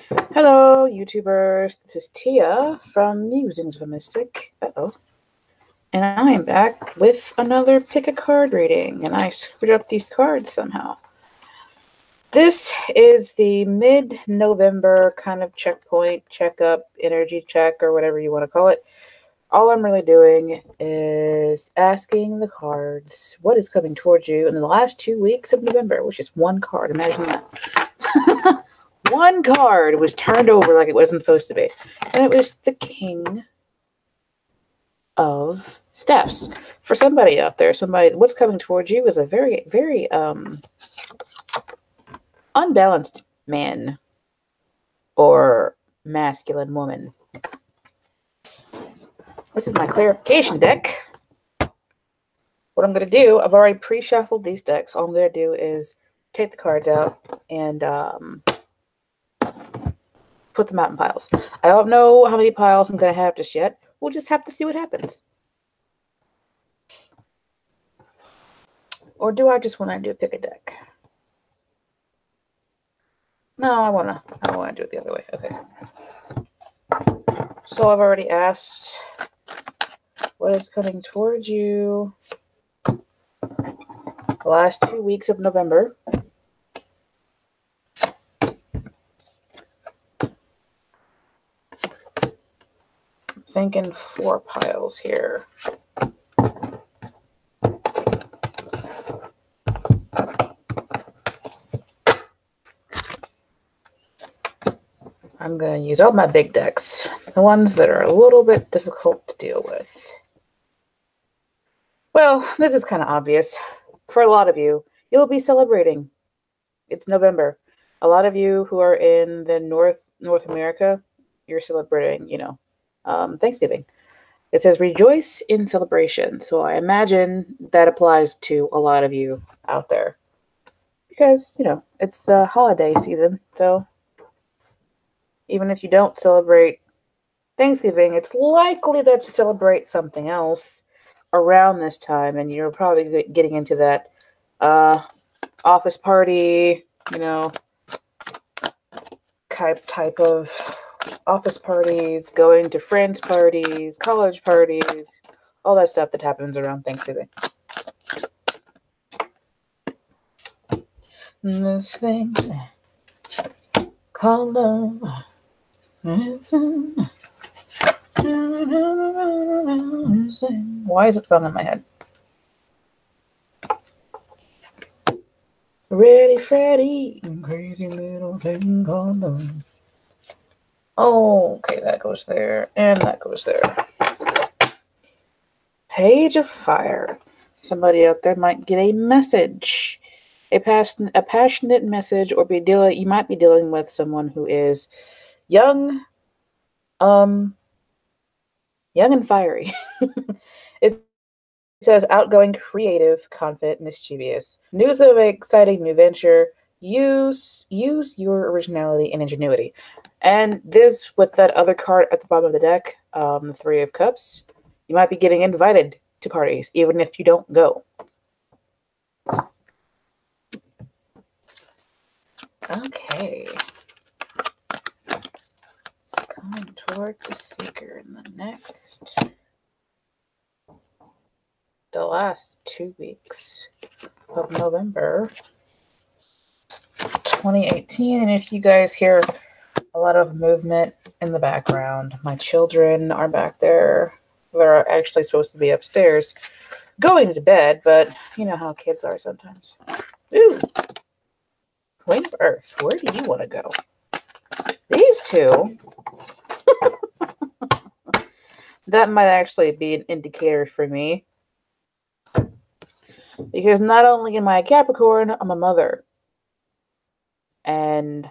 Hello, YouTubers. This is Tia from Musings of a Mystic. And I am back with another pick a card reading, and I screwed up these cards somehow. This is the mid-November kind of checkpoint, checkup, energy check, or whatever you want to call it. All I'm really doing is asking the cards what is coming towards you in the last 2 weeks of November, which is one card. Imagine that. One card was turned over like it wasn't supposed to be. And it was the King of Staffs. For somebody out there, what's coming towards you is a very, very unbalanced man or masculine woman. This is my clarification deck. What I'm going to do, I've already pre-shuffled these decks. All I'm going to do is take the cards out and put them out in piles. I don't know how many piles I'm going to have just yet. We'll just have to see what happens. Or do I just want to do pick a deck? No, I want to do it the other way. Okay. So I've already asked what is coming towards you the last 2 weeks of November. I'm thinking 4 piles here. I'm going to use all my big decks, the ones that are a little bit difficult to deal with. Well, this is kind of obvious. For a lot of you, you'll be celebrating. It's November. A lot of you who are in the North America, you're celebrating, Thanksgiving. It says rejoice in celebration. So I imagine that applies to a lot of you out there. Because, it's the holiday season. So even if you don't celebrate Thanksgiving, it's likely that you celebrate something else around this time, and you're probably getting into that office party, type of office parties, going to friends' parties, college parties, all that stuff that happens around Thanksgiving. This thing called love. Why is it song in my head? Ready, Freddy, crazy little thing called love. Oh, okay, that goes there, and that goes there. Page of Fire. Somebody out there might get a message, a passionate message, or you might be dealing with someone who is young and fiery. It says outgoing, creative, confident, mischievous. News of an exciting new venture. Use your originality and ingenuity. And this, with that other card at the bottom of the deck, the 3 of Cups, you might be getting invited to parties, even if you don't go. Okay. It's coming toward the seeker in the last 2 weeks of November 2018. And if you guys hear a lot of movement in the background, my children are back there. They're actually supposed to be upstairs going to bed, but you know how kids are sometimes. Ooh, Queen of Earth, where do you want to go? These two, that might actually be an indicator for me. Because not only am I a Capricorn, I'm a mother. And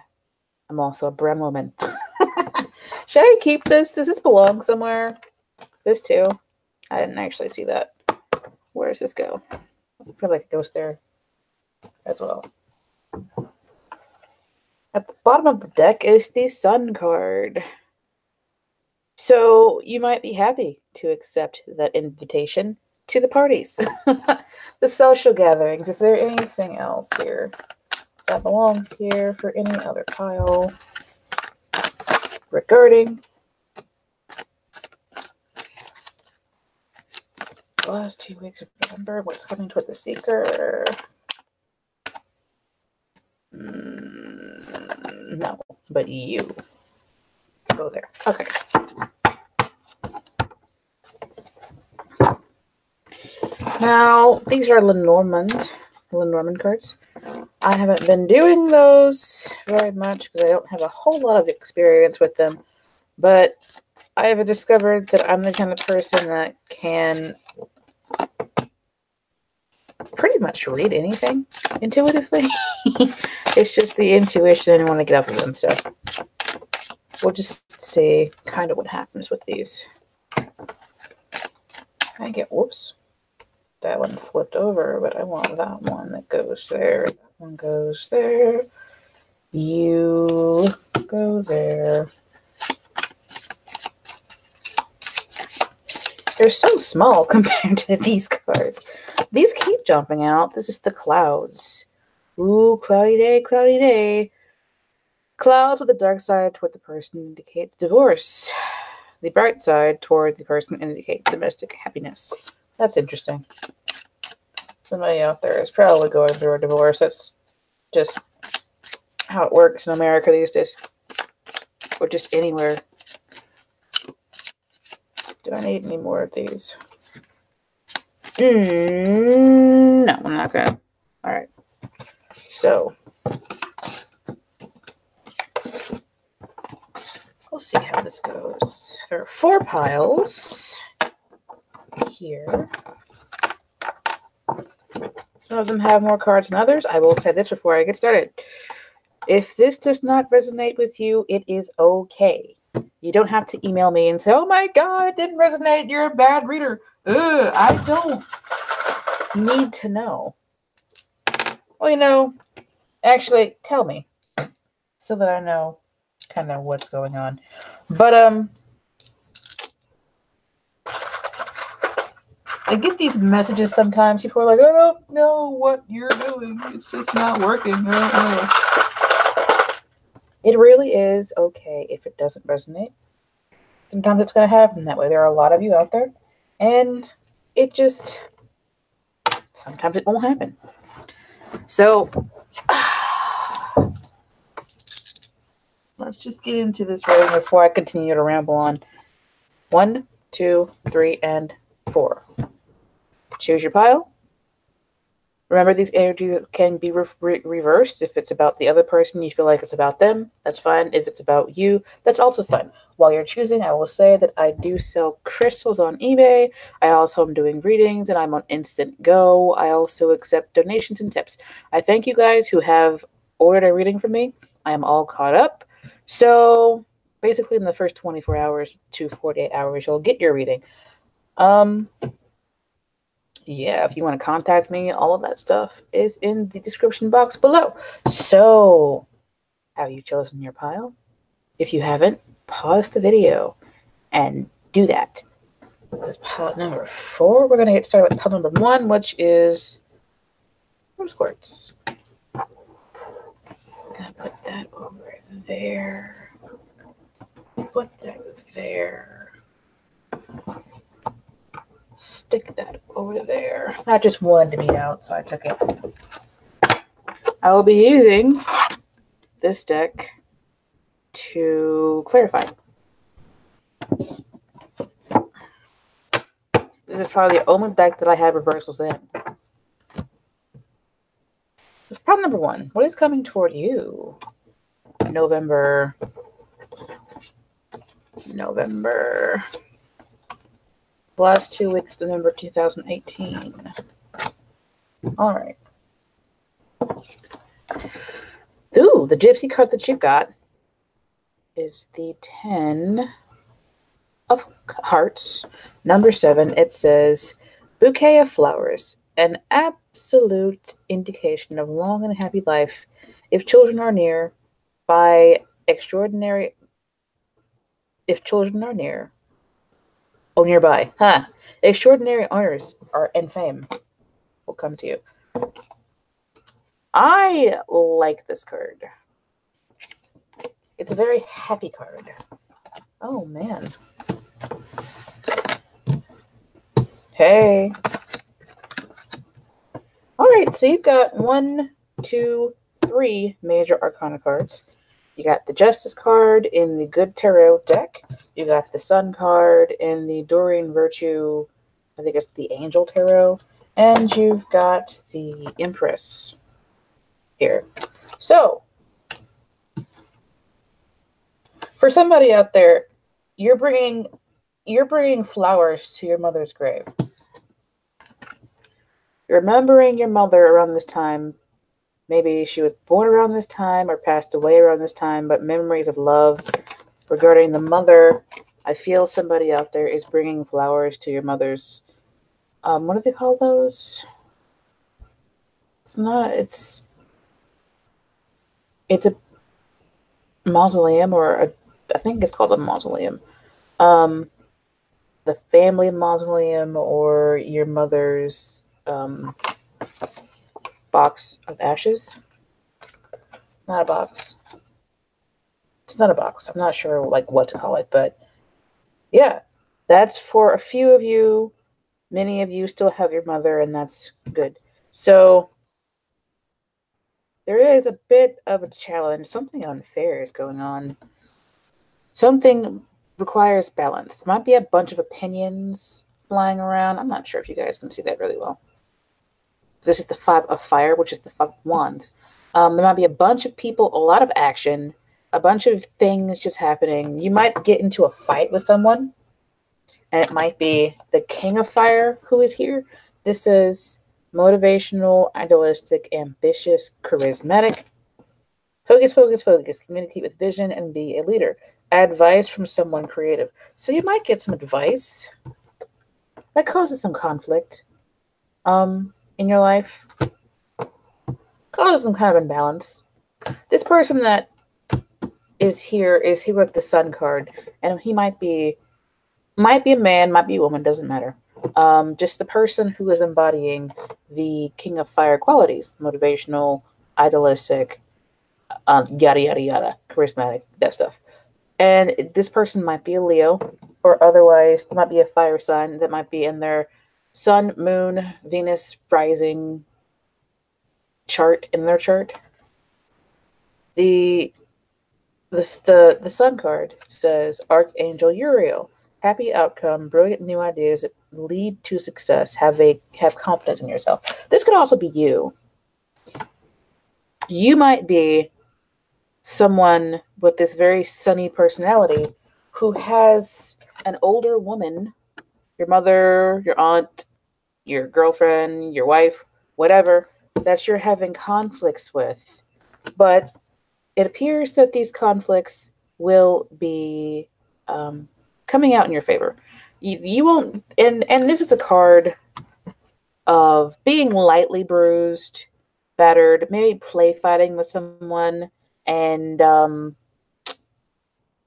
I'm also a brown woman. Should I keep this? Does this belong somewhere? This too? I didn't actually see that. Where does this go? I feel like it goes there as well. At the bottom of the deck is the Sun card. So you might be happy to accept that invitation to the parties. The social gatherings. Is there anything else here that belongs here for any other pile? regarding the last 2 weeks of November. What's coming toward the seeker? No, but you. Go there. Okay. Now, these are Lenormand cards. I haven't been doing those very much because I don't have a whole lot of experience with them. But I have discovered that I'm the kind of person that can pretty much read anything intuitively. It's just the intuition I want to get up with them. So we'll just see kind of what happens with these. I get, whoops. That one flipped over, but I want that one that goes there. That one goes there. You go there. They're so small compared to these cards. These keep jumping out. This is the clouds. Ooh, cloudy day, cloudy day. Clouds with the dark side toward the person indicates divorce. The bright side toward the person indicates domestic happiness. That's interesting. Somebody out there is probably going through a divorce. That's just how it works in America these days. Or just anywhere. Do I need any more of these? No, I'm not going to. All right. So, we'll see how this goes. There are 4 piles here. Some of them have more cards than others. I will say this before I get started. If this does not resonate with you, it is okay. You don't have to email me and say, oh my God, it didn't resonate. You're a bad reader. I don't need to know. Well, actually, tell me so that I know kind of what's going on. But, I get these messages sometimes. People are like, I don't know what you're doing. It's just not working. I don't know. It really is okay if it doesn't resonate. Sometimes it's going to happen that way. There are a lot of you out there. And it just, sometimes it won't happen. So, let's just get into this reading before I continue to ramble on. 1, 2, 3, and 4. Choose your pile. Remember, these energies can be reversed. If it's about the other person, you feel like it's about them, that's fine. If it's about you, that's also fine. While you're choosing, I will say that I do sell crystals on eBay. I also am doing readings, and I'm on Instant Go. I also accept donations and tips. I thank you guys who have ordered a reading from me. I am all caught up. So, basically, in the first 24 hours to 48 hours, you'll get your reading. Yeah, if you want to contact me, all of that stuff is in the description box below. So, have you chosen your pile? If you haven't, pause the video and do that. This is pile number 4. We're going to get started with pile number 1, which is rose quartz. I'm going to put that over there. Put that there. Stick that over there. I just wanted to be out, so I took it. I will be using this deck to clarify. This is probably the only deck that I have reversals in. Problem number 1. What is coming toward you? November. The last 2 weeks, November 2018. All right. Ooh, the gypsy card that you got is the 10 of hearts, number 7. It says, bouquet of flowers, an absolute indication of long and happy life. If children are near, nearby, extraordinary honors and fame will come to you. I like this card. It's a very happy card. Oh, man. Hey. All right, so you've got 1, 2, 3 major arcana cards. You got the Justice card in the Good Tarot deck. You got the Sun card in the Doreen Virtue, I think it's the Angel Tarot. And you've got the Empress here. So, for somebody out there, you're bringing flowers to your mother's grave. You're remembering your mother around this time. Maybe she was born around this time or passed away around this time, but memories of love regarding the mother. I feel somebody out there is bringing flowers to your mother's, what do they call those? It's a mausoleum, I think it's called a mausoleum. The family mausoleum, or your mother's box of ashes. Not a box. It's not a box. I'm not sure what to call it, but yeah, that's for a few of you. Many of you still have your mother, and that's good. So there is a bit of a challenge. Something unfair is going on. Something requires balance. There might be a bunch of opinions flying around. I'm not sure if you guys can see that really well. This is the 5 of Fire, which is the 5 of Wands. There might be a bunch of people, a lot of action, a bunch of things just happening. You might get into a fight with someone, and it might be the King of Fire who is here. This is motivational, idealistic, ambitious, charismatic. Focus, focus, focus. Communicate with vision and be a leader. Advice from someone creative. So you might get some advice that causes some conflict in your life. Causes some kind of imbalance. This person that is here with the Sun card, and he might be a man, might be a woman, doesn't matter. Just the person who is embodying the King of Fire qualities: motivational, idealistic, yada yada yada, charismatic, that stuff. And this person might be a Leo, or otherwise there might be a fire sign that might be in their Sun, Moon, Venus, rising chart, in their chart. The Sun card says Archangel Uriel. Happy outcome, brilliant new ideas that lead to success. Have confidence in yourself. This could also be you. You might be someone with this very sunny personality who has an older woman, your mother, your aunt, your girlfriend, your wife, whatever, that you're having conflicts with. But it appears that these conflicts will be coming out in your favor. You won't, and this is a card of being lightly bruised, battered, maybe play fighting with someone, and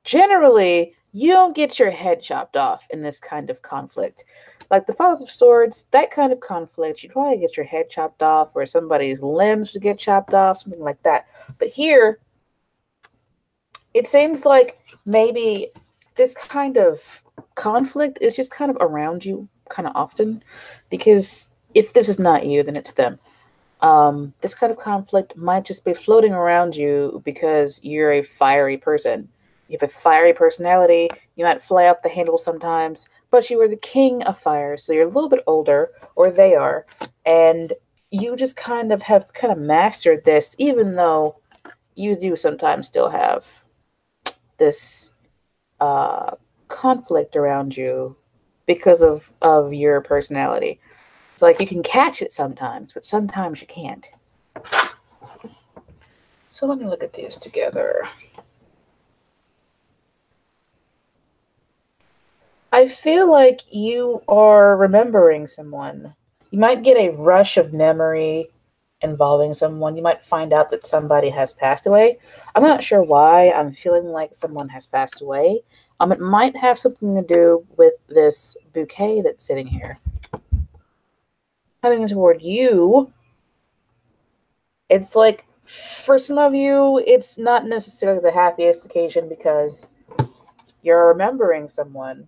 generally you don't get your head chopped off in this kind of conflict. Like the 5 of Swords, that kind of conflict, you probably get your head chopped off, or somebody's limbs would get chopped off, something like that. But here, it seems like maybe this kind of conflict is just kind of around you kind of often, because if this is not you, then it's them. This kind of conflict might just be floating around you because you're a fiery person. You have a fiery personality. You might fly off the handle sometimes, but you are the King of Fire, so you're a little bit older, or they are, and you just have mastered this, even though you do sometimes still have this conflict around you because of your personality. It's like you can catch it sometimes, but sometimes you can't. So let me look at these together. I feel like you are remembering someone. You might get a rush of memory involving someone. You might find out that somebody has passed away. I'm not sure why I'm feeling like someone has passed away. It might have something to do with this bouquet that's sitting here. Coming toward you, it's like, for some of you, it's not necessarily the happiest occasion because You're remembering someone.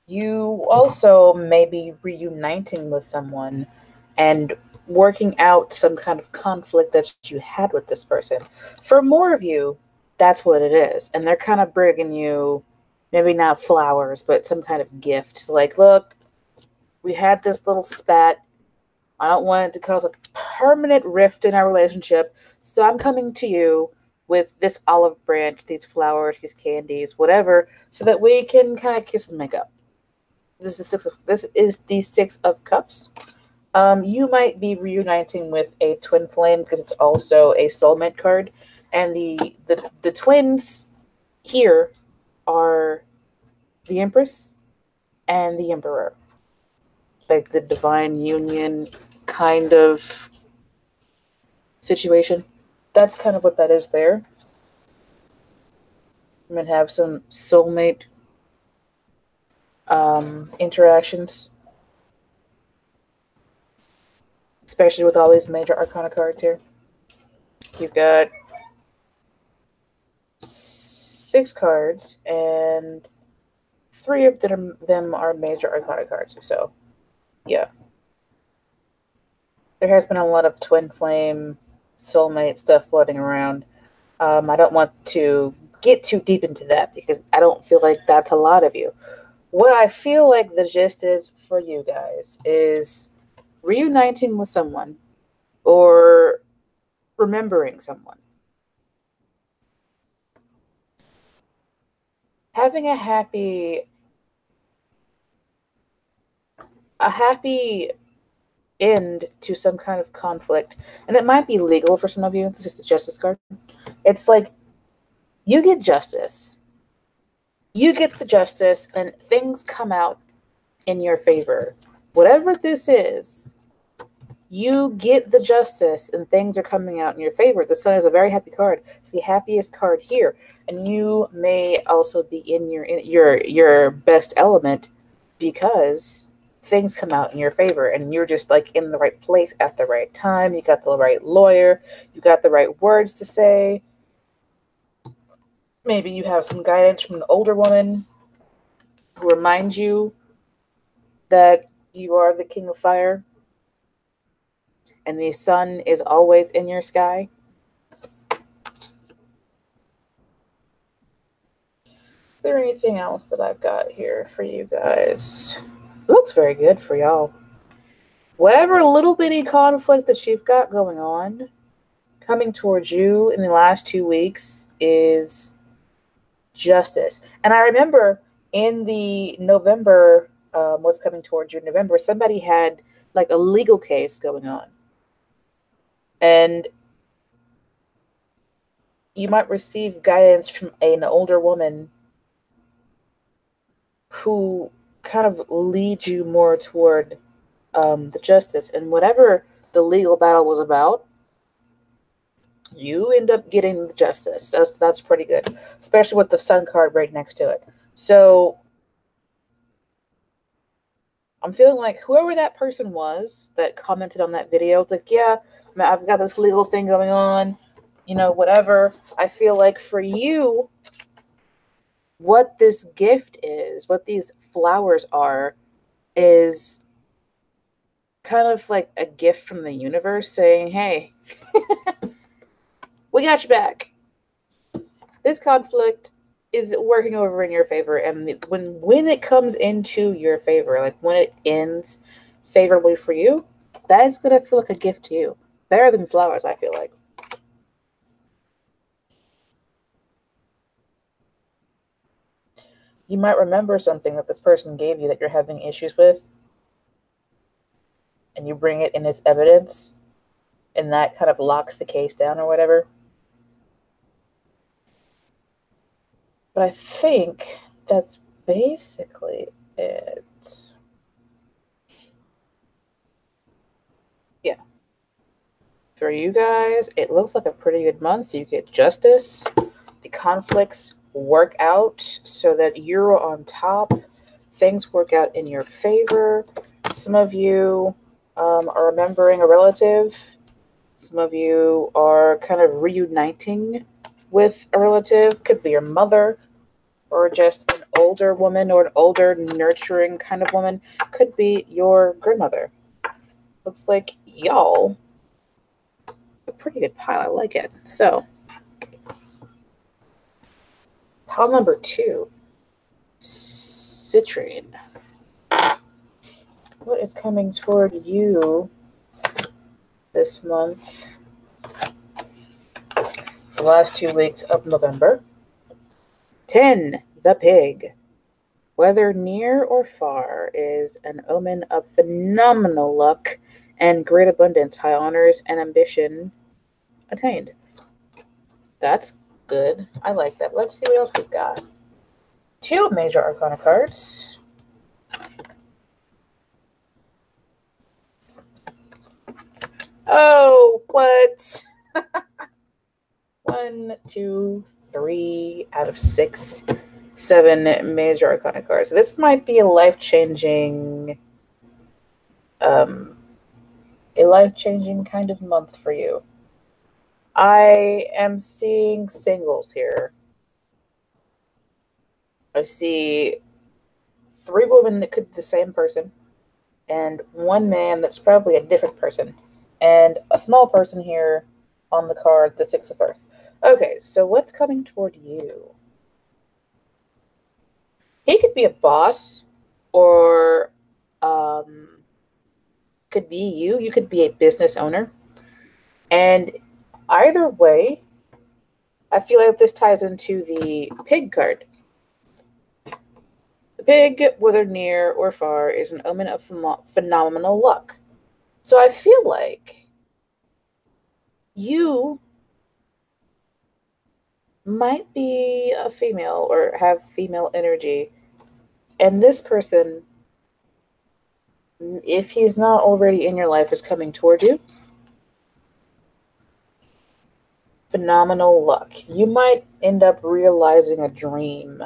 You also may be reuniting with someone and working out some kind of conflict that you had with this person. For more of you, that's what it is. And they're kind of bringing you, maybe not flowers, but some kind of gift. Like, look, we had this little spat. I don't want it to cause a permanent rift in our relationship. So I'm coming to you with this olive branch, these flowers, these candies, whatever, so that we can kind of kiss and make up. This is the Six of Cups. You might be reuniting with a twin flame because it's also a soulmate card, and the twins here are the Empress and the Emperor, like the divine union kind of situation. That's kind of what that is there. I'm gonna have some soulmate interactions, especially with all these major arcana cards here. You've got 6 cards, and 3 of them are major arcana cards. So, yeah. There has been a lot of twin flame, soulmate stuff floating around. I don't want to get too deep into that because I don't feel like that's a lot of you. What I feel like the gist is for you guys is reuniting with someone or remembering someone. Having a happy end to some kind of conflict. And it might be legal for some of you. This is the justice card. It's like you get justice. You get the justice and things come out in your favor. Whatever this is, you get the justice and things are coming out in your favor. The Sun is a very happy card. It's the happiest card here. And you may also be in your best element because things come out in your favor and you're just like in the right place at the right time. You got the right lawyer. You got the right words to say. Maybe you have some guidance from an older woman who reminds you that you are the king of fire and the sun is always in your sky. Is there anything else that I've got here for you guys? It looks very good for y'all. Whatever little bitty conflict that you've got going on, coming towards you in the last 2 weeks is justice. And I remember in the November, what's coming towards you in November, somebody had like a legal case going on. And you might receive guidance from an older woman who kind of leads you more toward the justice. And whatever the legal battle was about, you end up getting the justice. That's pretty good, especially with the sun card right next to it. So I'm feeling like whoever that person was that commented on that video, it's like, yeah, I've got this legal thing going on, you know, whatever. I feel like for you, what this gift is, what these flowers are, is kind of like a gift from the universe saying, hey, we got you back. This conflict is working over in your favor. And when it comes into your favor, like when it ends favorably for you, that's going to feel like a gift to you. Better than flowers, I feel like. You might remember something that this person gave you that you're having issues with, and you bring it in as evidence, and that kind of locks the case down or whatever. But I think that's basically it. Yeah. For you guys, it looks like a pretty good month. You get justice. The conflicts work out so that you're on top. Things work out in your favor. Some of you are remembering a relative. Some of you are kind of reuniting with a relative. Could be your mother, or just an older woman, or an older, nurturing kind of woman. Could be your grandmother. Looks like y'all a pretty good pile. I like it. So, pile number 2, citrine. What is coming toward you this month? The last 2 weeks of November. 10, the pig. Whether near or far is an omen of phenomenal luck and great abundance, high honors and ambition attained. That's good. I like that. Let's see what else we've got. 2 major arcana cards. Oh, what? 1, 2, 3 out of 6, 7 major arcana cards. This might be a life-changing kind of month for you. I am seeing singles here. I see 3 women that could be the same person, and 1 man that's probably a different person, and a small person here on the card, the 6 of Earth. Okay, so what's coming toward you? He could be a boss, or could be you. You could be a business owner. And either way, I feel like this ties into the pig card. The pig, whether near or far, is an omen of phenomenal luck. So I feel like you might be a female or have female energy. And this person, if he's not already in your life, is coming toward you. Phenomenal luck. You might end up realizing a dream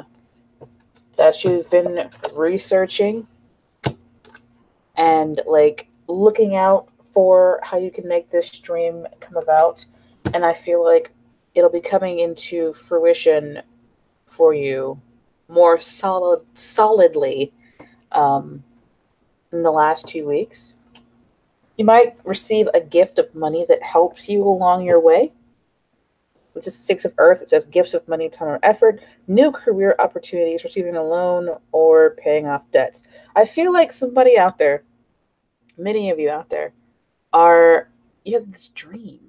that you've been researching and like looking out for how you can make this dream come about. And I feel like it'll be coming into fruition for you more solidly in the last 2 weeks. You might receive a gift of money that helps you along your way. This is the 6 of Earth. It says gifts of money, time, or effort, new career opportunities, receiving a loan, or paying off debts. I feel like somebody out there, many of you out there, you have this dream.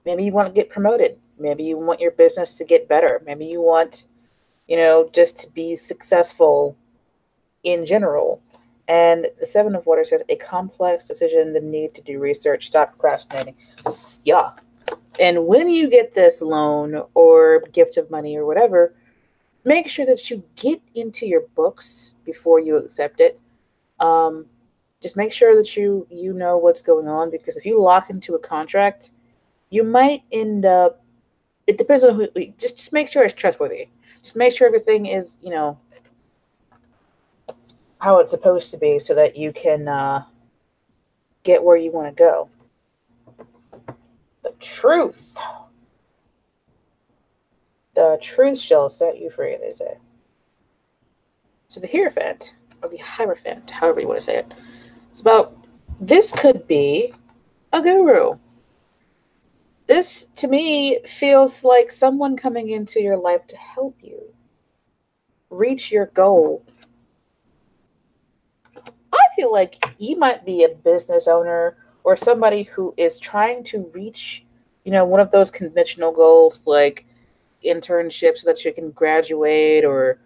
Maybe you want to get promoted. Maybe you want your business to get better. Maybe you want, just to be successful in general. And the 7 of Water says a complex decision, the need to do research, stop procrastinating. Yeah. And when you get this loan or gift of money or whatever, make sure that you get into your books before you accept it. Just make sure that you know what's going on, because if you lock into a contract, you might end up, it depends on who, just make sure it's trustworthy. Just make sure everything is, how it's supposed to be, so that you can get where you want to go. The truth. The truth shall set you free, they say. So the Hierophant, or the Hierophant, however you want to say it, it's about, this could be a guru. This, to me, feels like someone coming into your life to help you reach your goal. I feel like you might be a business owner or somebody who is trying to reach, one of those conventional goals, like internships so that you can graduate, or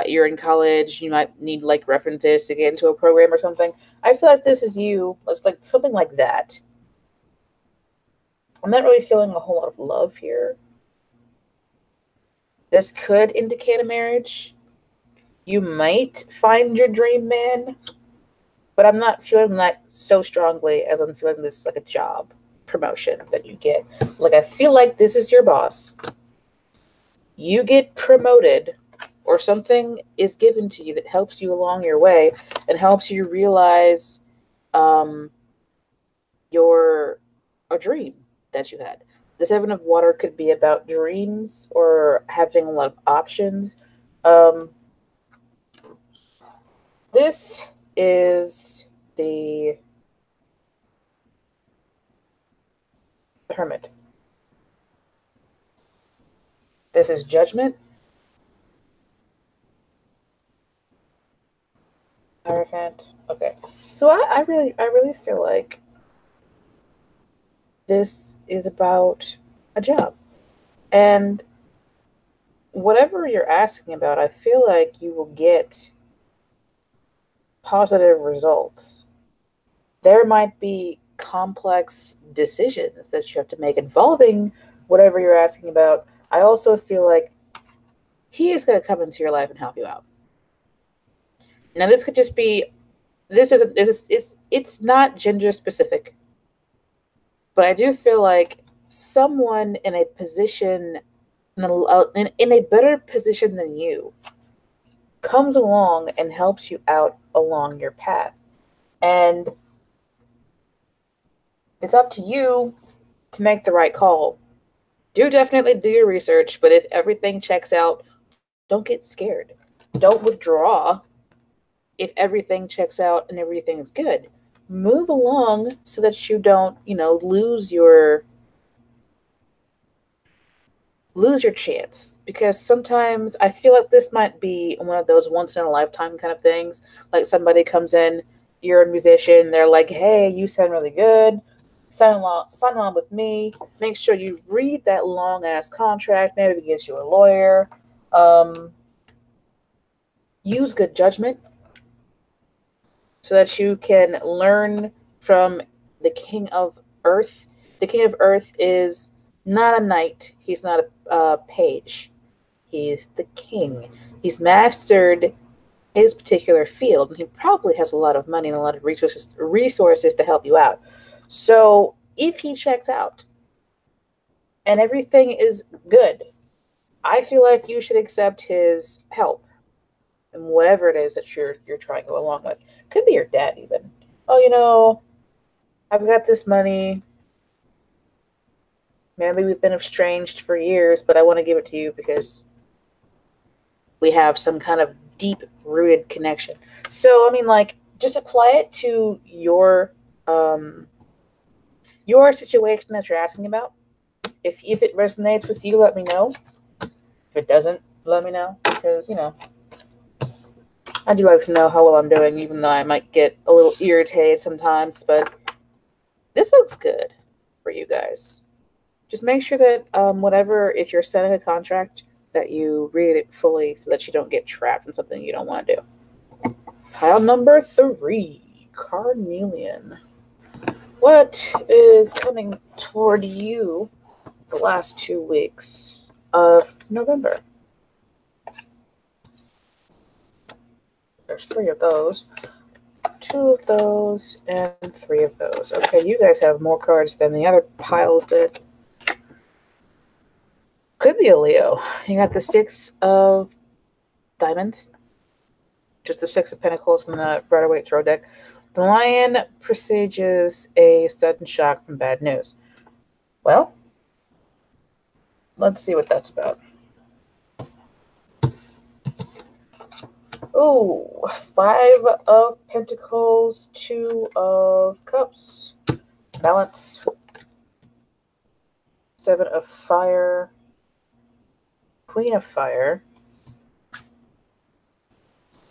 you're in college, you might need like references to get into a program or something. I feel like this is you. It's like something like that. I'm not really feeling a whole lot of love here. This could indicate a marriage. You might find your dream man, but I'm not feeling that so strongly as I'm feeling this like a job promotion that you get. Like, I feel like this is your boss. You get promoted, or something is given to you that helps you along your way and helps you realize a dream that you had. The Seven of Water could be about dreams or having a lot of options. Um, this is the Hermit. This is Judgment. Hierophant. Okay. So I really feel like this is about a job. And whatever you're asking about, I feel like you will get positive results. There might be complex decisions that you have to make involving whatever you're asking about. I also feel like he is going to come into your life and help you out. Now, this could just be it's not gender specific, but I do feel like someone in a position in a better position than you comes along and helps you out along your path. And it's up to you to make the right call. Do definitely do your research, but if everything checks out, don't get scared. Don't withdraw if everything checks out and everything is good. Move along so that you don't, lose your chance, because sometimes I feel like this might be one of those once in a lifetime kind of things. Like somebody comes in, you're a musician, they're like, hey, you sound really good, sign on with me. Make sure you read that long ass contract, maybe get you a lawyer. Use good judgment so that you can learn from the King of Earth. The King of Earth is not a knight, he's not a page. He's the king. He's mastered his particular field, and he probably has a lot of money and a lot of resources to help you out. So if he checks out and everything is good, I feel like you should accept his help and whatever it is that you're trying to go along with. Could be your dad even. Oh, I've got this money. Maybe we've been estranged for years, but I want to give it to you because we have some kind of deep-rooted connection. So, I mean, like, just apply it to your situation that you're asking about. If it resonates with you, let me know. If it doesn't, let me know, because, I do like to know how well I'm doing, even though I might get a little irritated sometimes, but this looks good for you guys. Just make sure that if you're signing a contract, that you read it fully so that you don't get trapped in something you don't want to do. Pile number 3, Carnelian. What is coming toward you the last 2 weeks of November? There's 3 of those, 2 of those, and 3 of those. Okay, you guys have more cards than the other piles did. Could be a Leo. You got the 6 of Diamonds, just the 6 of Pentacles in the Rider-Waite Tarot deck. The Lion presages a sudden shock from bad news. Well, let's see what that's about. Ooh, 5 of Pentacles, 2 of Cups. Balance. 7 of Fire. Queen of Fire.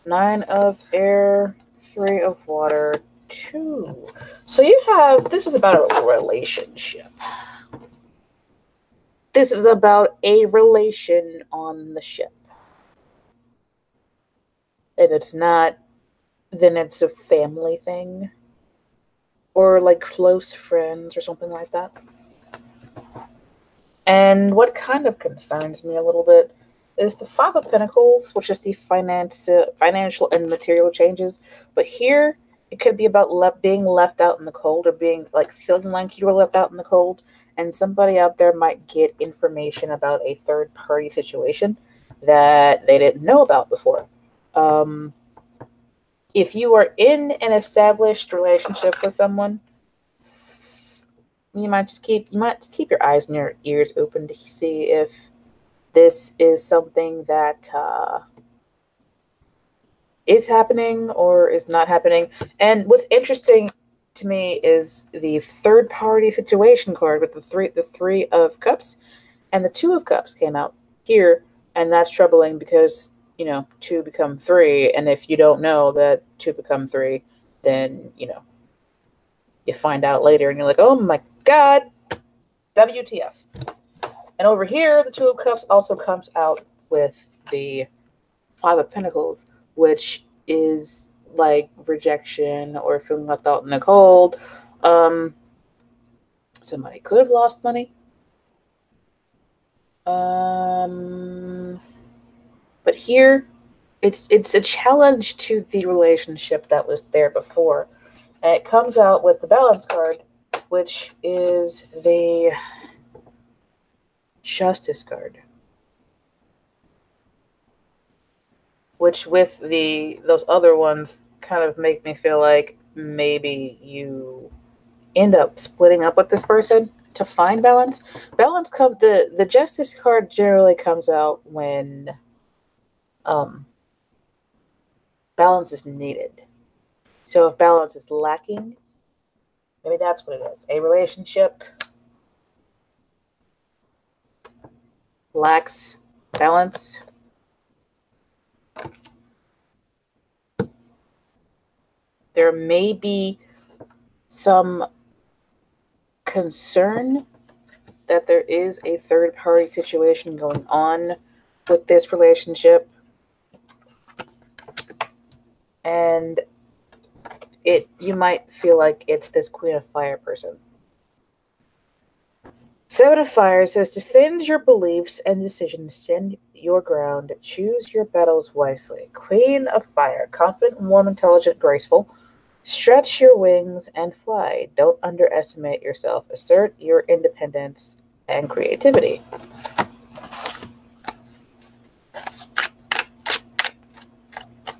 9 of Air. 3 of Water. 2. So this is about a relationship. This is about a relation on the ship. If it's not, then it's a family thing. Or like close friends or something like that. And what kind of concerns me a little bit is the 5 of Pentacles, which is the financial and material changes. But here, it could be about being left out in the cold, or being like feeling like you were left out in the cold. And somebody out there might get information about a third-party situation that they didn't know about before. If you are in an established relationship with someone, you might just keep your eyes and your ears open to see if this is something that is happening or is not happening. And what's interesting to me is the third party situation card with the three of cups and the two of cups came out here, and that's troubling because two become three, and if you don't know that two become three, then you find out later and you're like, oh my god, WTF. And over here the two of cups also comes out with the Five of Pentacles, which is like rejection or feeling left out in the cold. Somebody could have lost money. But here, it's a challenge to the relationship that was there before. And it comes out with the Balance card, which is the Justice card. Which with those other ones kind of make me feel like maybe you end up splitting up with this person to find balance. The Justice card generally comes out when balance is needed. So if balance is lacking, maybe that's what it is. A relationship lacks balance. There may be some concern that there is a third party situation going on with this relationship. And you might feel like it's this Queen of Fire person. Seven of Fire says, defend your beliefs and decisions, stand your ground, choose your battles wisely. Queen of Fire, confident, warm, intelligent, graceful. Stretch your wings and fly. Don't underestimate yourself. Assert your independence and creativity.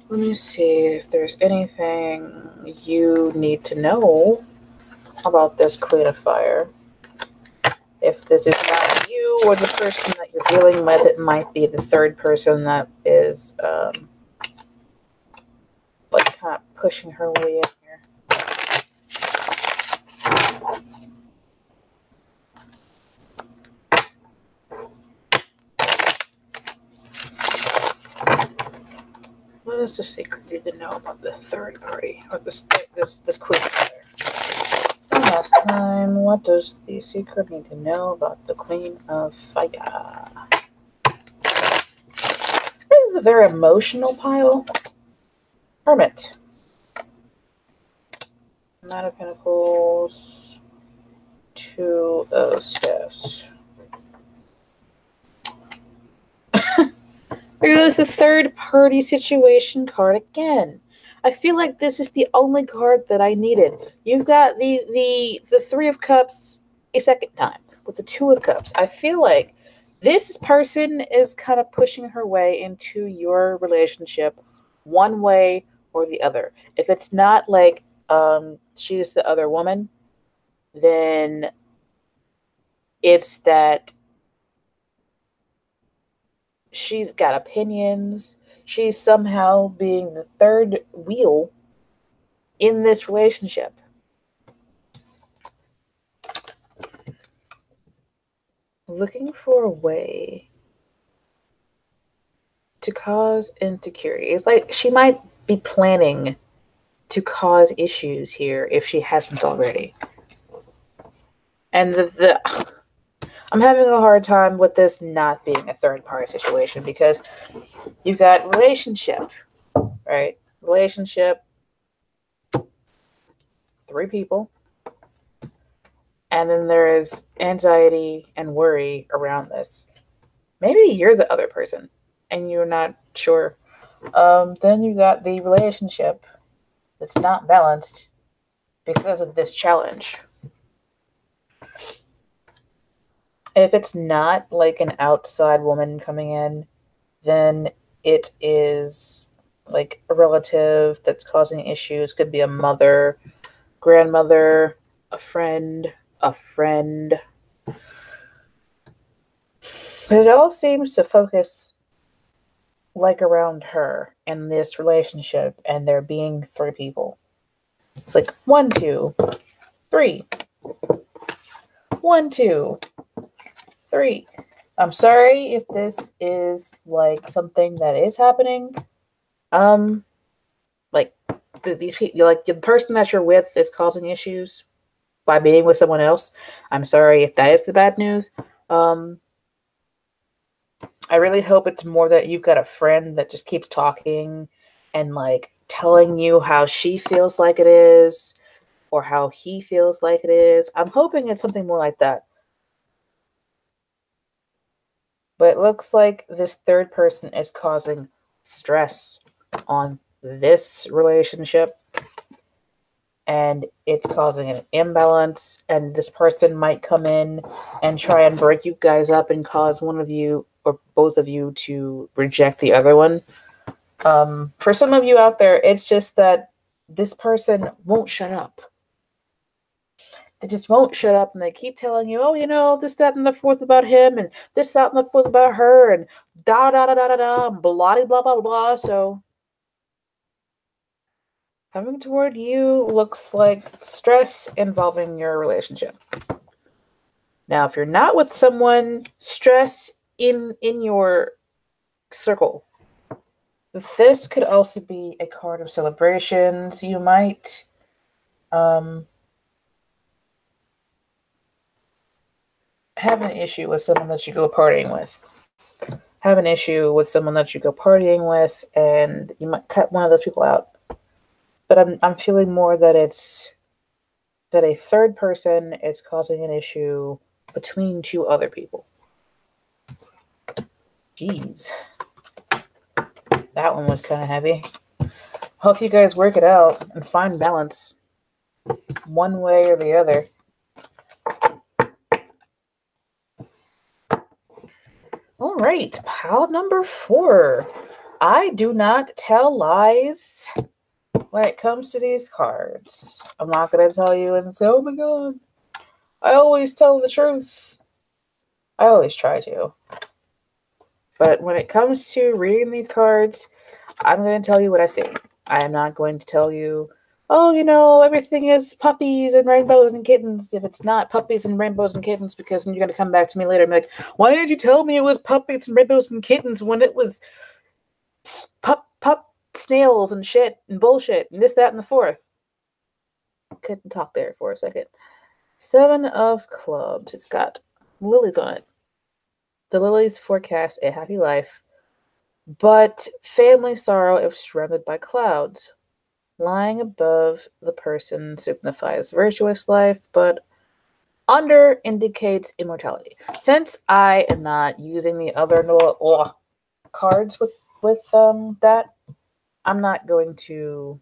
Let me see if there's anything you need to know about this Queen of Fire. If this is not you or the person that you're dealing with, it might be the third person that is like kind of pushing her way in here. What is the secret you need to know about the third party or this Queen of Fire? Last time, what does the secret need to know about the Queen of Fire? This is a very emotional pile. Hermit. Nine of Pentacles. Two of Staffs. Here goes the third party situation card again. I feel like this is the only card that I needed. You've got the Three of Cups a second time with the Two of Cups. I feel like this person is kind of pushing her way into your relationship one way or the other. If it's not like she's the other woman, then it's that she's got opinions. She's somehow being the third wheel in this relationship. Looking for a way to cause insecurity. It's like she might be planning to cause issues here if she hasn't already. And I'm having a hard time with this not being a third party situation because you've got relationship, right? Relationship, three people. And then there is anxiety and worry around this. Maybe you're the other person and you're not sure. Then you got the relationship that's not balanced because of this challenge. If it's not like an outside woman coming in, then it is like a relative that's causing issues. Could be a mother, grandmother, a friend, a friend. But it all seems to focus like around her and this relationship and there being 3 people. It's like 1, 2, 3. 1, 2, 3. I'm sorry if this is like something that is happening. Like these people, like the person that you're with is causing issues by being with someone else. I'm sorry if that is the bad news. I really hope it's more that you've got a friend that just keeps talking and like telling you how she feels like it is or how he feels like it is. I'm hoping it's something more like that. But it looks like this third person is causing stress on this relationship. And it's causing an imbalance. And this person might come in and try and break you guys up and cause one of you or both of you to reject the other one. For some of you out there, it's just that this person won't shut up. They just won't shut up, and they keep telling you, oh, you know, this, that, and the fourth about him, and this, that, and the fourth about her, and da, da, da, da, da, da, blah, blah, blah, blah. So coming toward you looks like stress involving your relationship. Now, if you're not with someone, stress in your circle. This could also be a card of celebrations. You might have an issue with someone that you go partying with. Have an issue with someone that you go partying with, and you might cut one of those people out. But I'm feeling more that it's that a third person is causing an issue between 2 other people. Jeez. That one was kind of heavy. Hope you guys work it out and find balance one way or the other. All right, pile number 4. I do not tell lies when it comes to these cards. I'm not going to tell you and say, oh my god, I always tell the truth. I always try to. But when it comes to reading these cards, I'm going to tell you what I see. I am not going to tell you, oh, you know, everything is puppies and rainbows and kittens if it's not puppies and rainbows and kittens, because then you're going to come back to me later and be like, why did you tell me it was puppies and rainbows and kittens when it was pup snails and shit and bullshit and this, that, and the fourth? Couldn't talk there for a second. 7 of clubs. It's got lilies on it. The lilies forecast a happy life, but family sorrow if surrounded by clouds. Lying above the person signifies virtuous life, but under indicates immortality. Since I am not using the other cards with that, I'm not going to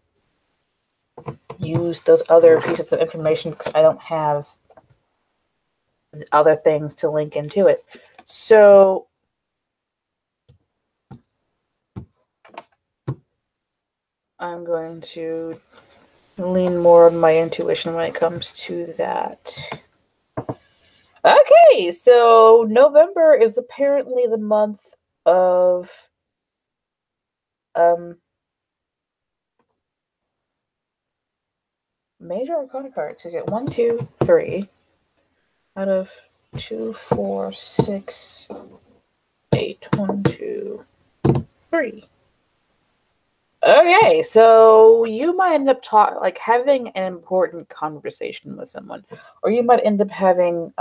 use those other pieces of information because I don't have other things to link into it. So I'm going to lean more on my intuition when it comes to that. Okay, so November is apparently the month of major arcana cards. You get 1, 2, 3 out of 2, 4, 6, 8. 1, 2, 3. Okay, so you might end up having an important conversation with someone, or you might end up having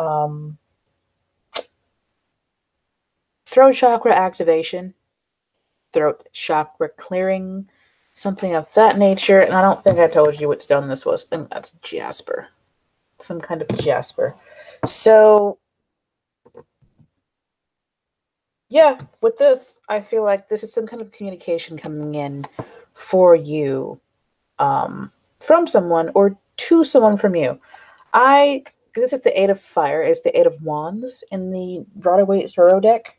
throat chakra activation, throat chakra clearing, something of that nature. And I don't think I told you what stone this was. I think that's jasper, some kind of jasper. So yeah, with this, I feel like this is some kind of communication coming in for you from someone or to someone from you. Because this is the 8 of fire, is the 8 of wands in the Broadway Tarot deck.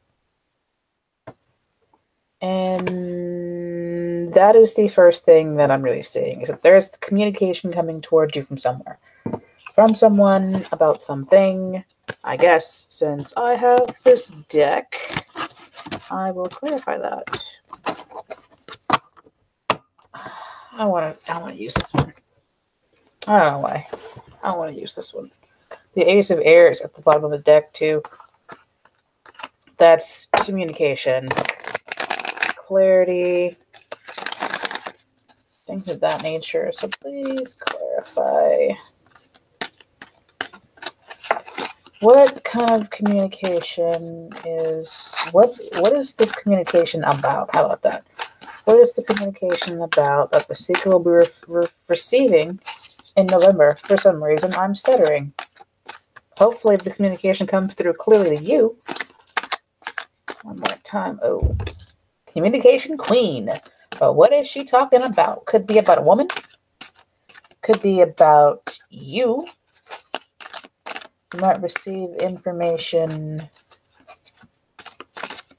And that is the first thing that I'm really seeing, is that there's communication coming towards you from somewhere. from someone about something. I guess since I have this deck, I will clarify that. I want to use this one. I don't know why. I want to use this one. The Ace of Airs at the bottom of the deck too. That's communication, clarity, things of that nature. So please clarify. What kind of communication is, what is this communication about? How about that? What is the communication about that the seeker will be receiving in November? For some reason, I'm stuttering. Hopefully the communication comes through clearly to you. One more time. Oh, communication queen. But what is she talking about? Could be about a woman. Could be about you. You might receive information.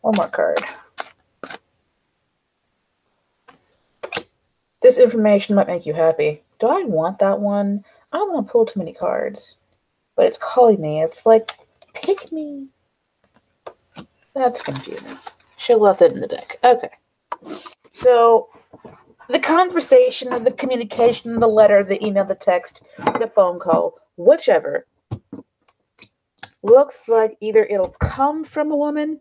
One more card. This information might make you happy. Do I want that one? I don't want to pull too many cards. But it's calling me. It's like, pick me. That's confusing. Should have left it in the deck. Okay. So, the conversation, or the communication, the letter, the email, the text, the phone call, whichever, looks like either it'll come from a woman,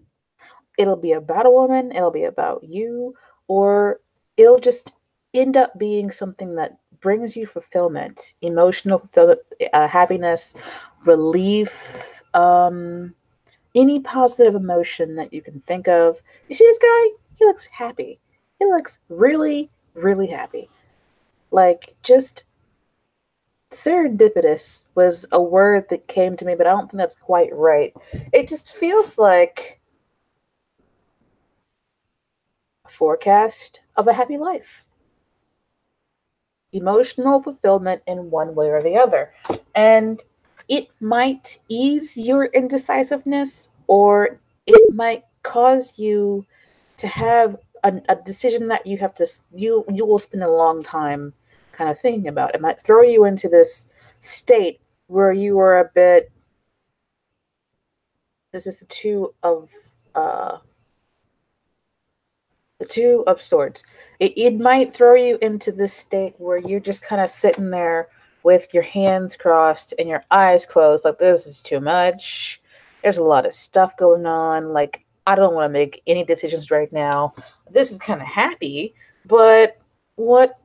it'll be about a woman, it'll be about you, or it'll just end up being something that brings you fulfillment, emotional fulfillment, happiness, relief, any positive emotion that you can think of. You see this guy? He looks happy. He looks really, really happy. Like, just serendipitous was a word that came to me, but I don't think that's quite right. It just feels like a forecast of a happy life. Emotional fulfillment in one way or the other. And it might ease your indecisiveness, or it might cause you to have a decision that you have to, you will spend a long time kind of thinking about. It might throw you into this state where you are a bit, this is the two of swords. It might throw you into this state where you're just kind of sitting there with your hands crossed and your eyes closed, like, this is too much. There's a lot of stuff going on. Like, I don't want to make any decisions right now. This is kind of happy, but what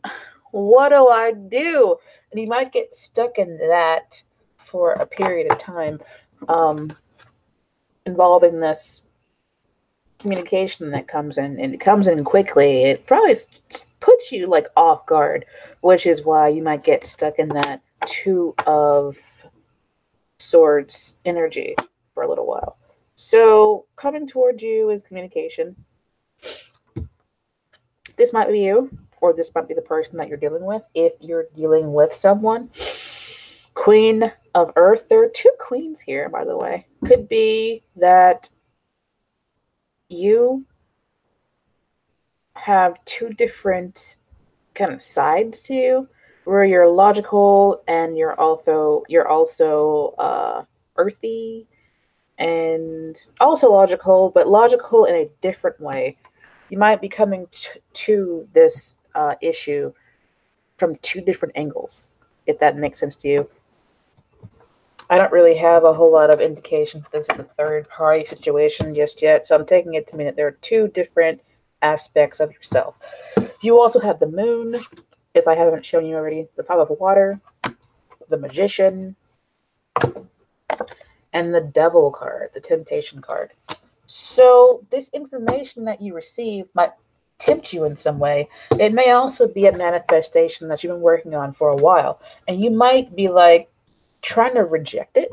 do I do? And you might get stuck in that for a period of time, involving this communication that comes in, and it comes in quickly. It probably puts you like off guard, which is why you might get stuck in that Two of Swords energy for a little while. So coming towards you is communication. This might be you, or this might be the person that you're dealing with. If you're dealing with someone, Queen of Earth, there are two queens here, by the way. Could be that you have two different kind of sides to you, where you're logical and you're also earthy, and also logical, but logical in a different way. You might be coming to this issue from two different angles, if that makes sense to you. I don't really have a whole lot of indication that this is a third-party situation just yet, so I'm taking it to mean that there are two different aspects of yourself. You also have the moon, if I haven't shown you already, the Five of Water, the Magician, and the Devil card, the Temptation card. So this information that you receive might tempt you in some way. It may also be a manifestation that you've been working on for a while, and you might be like trying to reject it.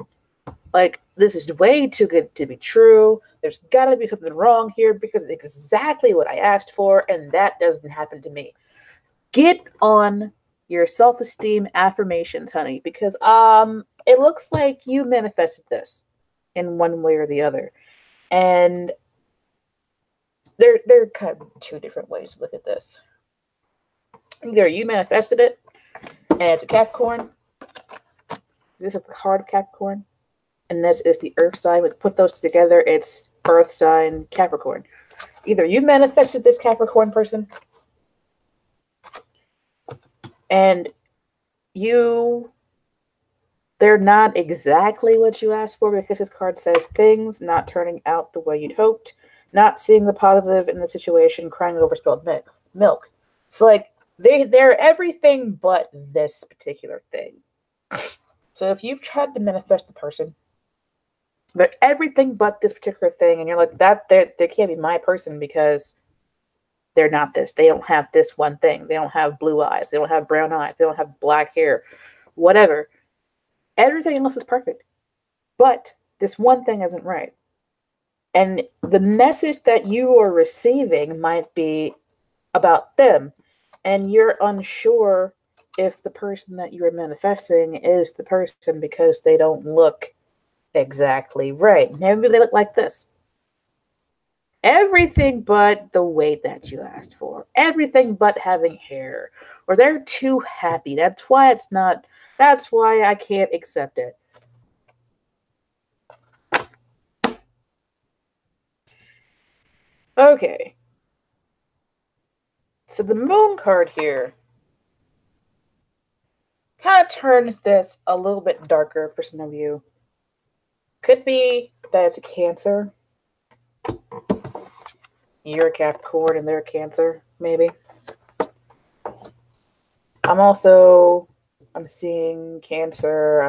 Like, this is way too good to be true. There's got to be something wrong here because it's exactly what I asked for, and that doesn't happen to me. Get on your self-esteem affirmations, honey, because it looks like you manifested this in one way or the other. And there are kind of two different ways to look at this. Either you manifested it and it's a Capricorn, This is the card of Capricorn, and this is the Earth sign. But put those together, it's Earth sign Capricorn. Either you manifested this Capricorn person, and they're not exactly what you asked for, because this card says things not turning out the way you'd hoped, not seeing the positive in the situation, crying over spilled milk. It's like they're everything but this particular thing. So if you've tried to manifest the person, they're everything but this particular thing, and you're like, they can't be my person because they're not this. They don't have this one thing. They don't have blue eyes. They don't have brown eyes. They don't have black hair. Whatever. Everything else is perfect. But this one thing isn't right. And the message that you are receiving might be about them. And you're unsure if the person that you are manifesting is the person because they don't look exactly right. Maybe they look like this. Everything but the weight that you asked for. Everything but having hair. Or they're too happy. That's why I can't accept it. Okay. So the moon card here kind of turns this a little bit darker for some of you. Could be that it's a Cancer. You're a Capricorn and they're a Cancer, maybe. I'm seeing Cancer.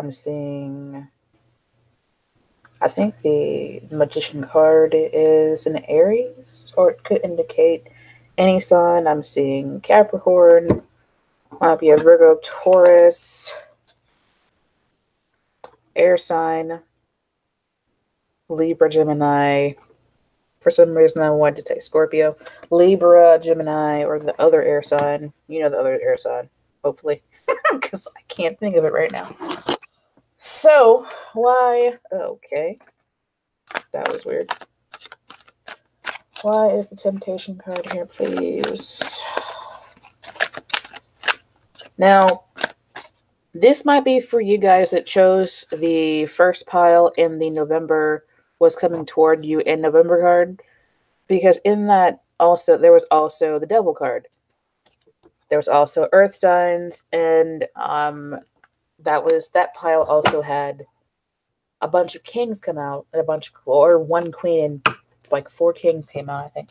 I think the Magician card is an Aries, or it could indicate any sign. I'm seeing Capricorn. Might be a Virgo, Taurus, air sign, Libra, Gemini. For some reason, I wanted to say Scorpio, Libra, Gemini, or the other air sign. You know the other air sign, hopefully, because I can't think of it right now. So, why? Okay. That was weird. Why is the Temptation card here, please? Now, this might be for you guys that chose the first pile in the November was coming toward you in November card, because in that also there was also the Devil card. There was also Earth signs, and that pile also had a bunch of kings come out, and one queen, and like 4 kings came out, I think.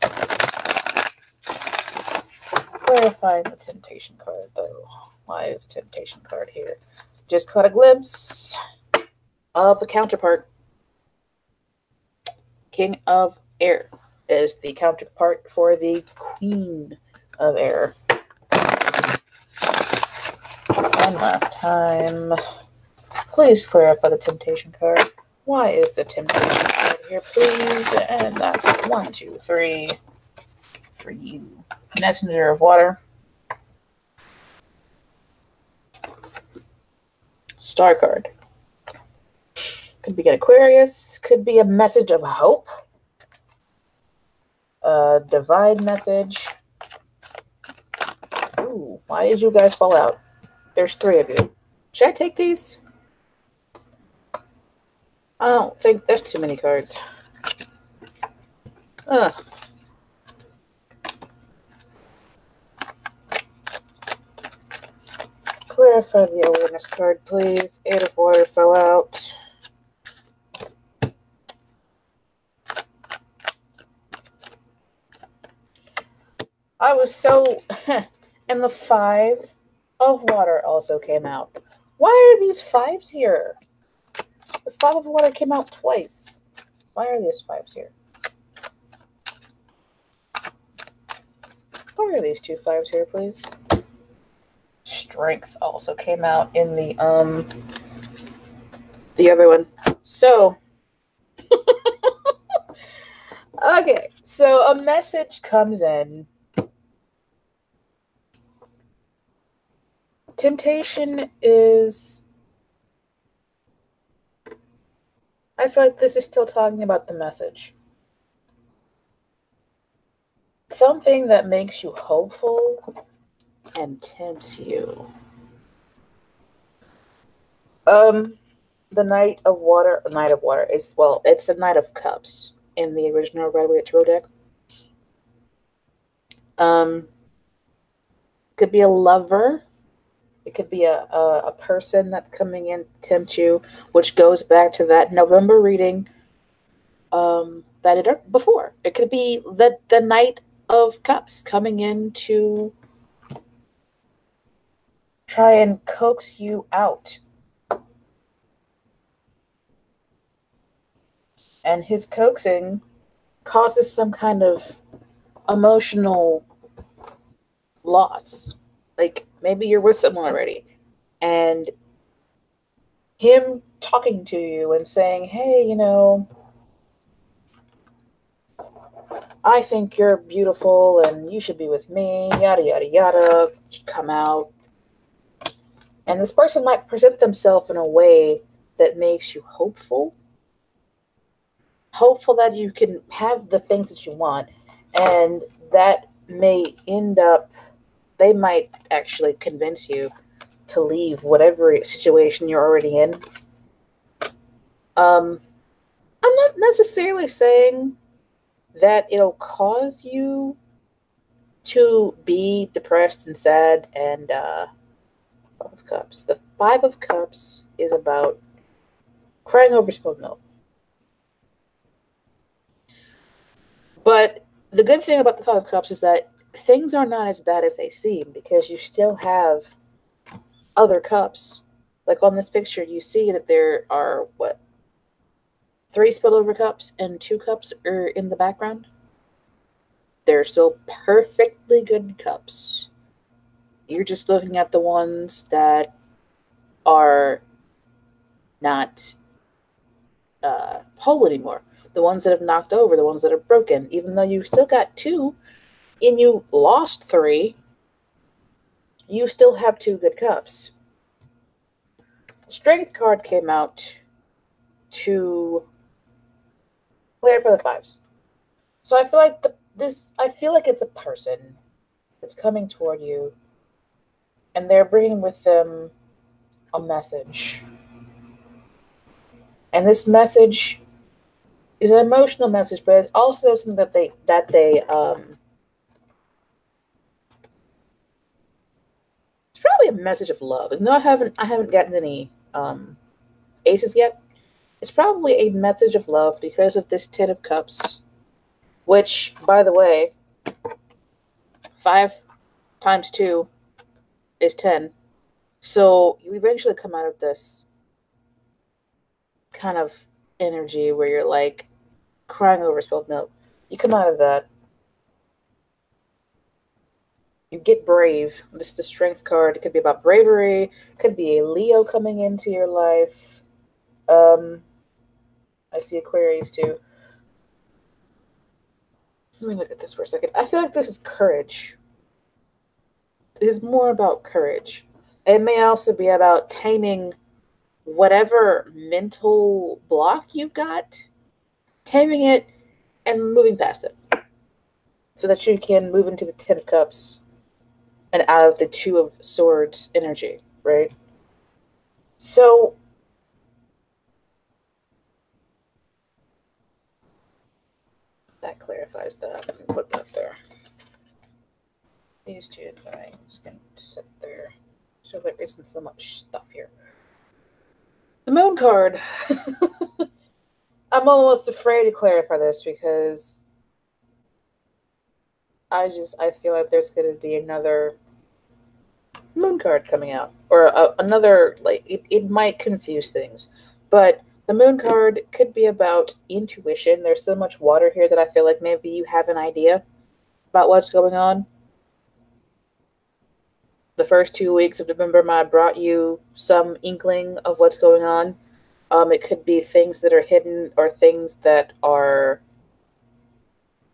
Clarifying the Temptation card, though. Why is the Temptation card here? Just caught a glimpse of the counterpart. King of Air is the counterpart for the Queen of Air. One last time. Please clarify the Temptation card. Why is the Temptation card here, please? And that's 1, 2, 3 for you. Messenger of Water. Star card. Could be an Aquarius. Could be a message of hope. A divine message. Ooh, why did you guys fall out? There's 3 of you. Should I take these? I don't think there's too many cards. Clarify the awareness card, please. 8 of Water fell out. I was so... and the 5 of Water also came out. Why are these 5s here? The 5 of Water came out twice. Why are these 5s here? Why are these 2 5s here, please? Strength also came out in the other one. So, okay. So a message comes in. Temptation is... I feel like this is still talking about the message. Something that makes you hopeful and tempts you. the Knight of Water is, well, it's the Knight of Cups in the original Red Witch Tarot deck. Could be a lover. It could be a person that's coming in to tempt you, which goes back to that November reading that it did before. It could be the Knight of Cups coming in to try and coax you out. And his coaxing causes some kind of emotional loss. Like maybe you're with someone already, and him talking to you and saying, hey, I think you're beautiful and you should be with me, yada, yada, yada, come out. And this person might present themselves in a way that makes you hopeful that you can have the things that you want, and that may end up, they might actually convince you to leave whatever situation you're already in. I'm not necessarily saying that it'll cause you to be depressed and sad and Five of Cups. The Five of Cups is about crying over spilled milk. But the good thing about the Five of Cups is that things are not as bad as they seem, because you still have other cups. Like on this picture, you see that there are, 3 spilled over cups and 2 cups are in the background. They're still perfectly good cups. You're just looking at the ones that are not whole anymore. The ones that have knocked over, the ones that are broken. Even though you still got 2 and you lost 3, you still have 2 good cups. The Strength card came out to clarify the fives. So I feel like it's a person that's coming toward you, and they're bringing with them a message. And this message is an emotional message, but it's also something that they it's probably a message of love. No, I haven't gotten any aces yet. It's probably a message of love because of this Ten of Cups, which, by the way, 5 times 2 is 10. So you eventually come out of this kind of energy where you're like crying over spilled milk. You come out of that. You get brave. This is the Strength card. It could be about bravery. It could be a Leo coming into your life. I see Aquarius too. Let me look at this for a second. I feel like this is courage. It is more about courage. It may also be about taming whatever mental block you've got, taming it and moving past it, so that you can move into the Ten of Cups and out of the Two of Swords energy, right? So that clarifies that. I can put that there. These 2 things can sit there, so there isn't so much stuff here. The Moon card. I'm almost afraid to clarify this because I feel like there's going to be another Moon card coming out, or another, like, it might confuse things, but the Moon card could be about intuition. There's so much water here that I feel like maybe you have an idea about what's going on. The first 2 weeks of November might have brought you some inkling of what's going on. It could be things that are hidden, or things that